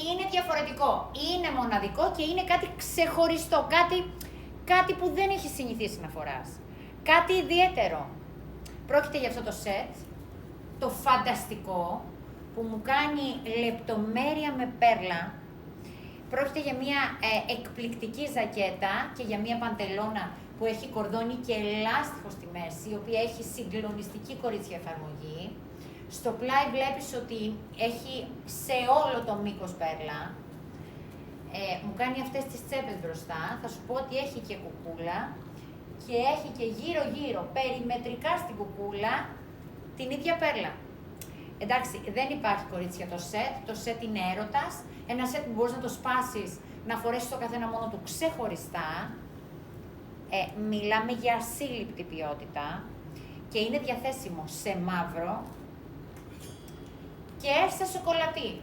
είναι διαφορετικό, είναι μοναδικό και είναι κάτι ξεχωριστό, κάτι που δεν έχει συνηθίσει να φοράς. Κάτι ιδιαίτερο. Πρόκειται για αυτό το σετ, το φανταστικό, που μου κάνει λεπτομέρεια με πέρλα. Πρόκειται για μια εκπληκτική ζακέτα και για μια παντελώνα που έχει κορδόνι και ελάστιχο στη μέση, η οποία έχει συγκλονιστική κορίτσια εφαρμογή. Στο πλάι βλέπεις ότι έχει σε όλο το μήκος πέρλα. Μου κάνει αυτές τις τσέπες μπροστά. Θα σου πω ότι έχει και κουκούλα και έχει και γύρω-γύρω, περιμετρικά στην κουκούλα, την ίδια πέρλα. Εντάξει, δεν υπάρχει κορίτσια το σετ είναι έρωτας. Ένα σετ που μπορείς να το σπάσεις, να φορέσεις το καθένα μόνο του ξεχωριστά. Μιλάμε για ασύλληπτη ποιότητα και είναι διαθέσιμο σε μαύρο και σε σοκολατί.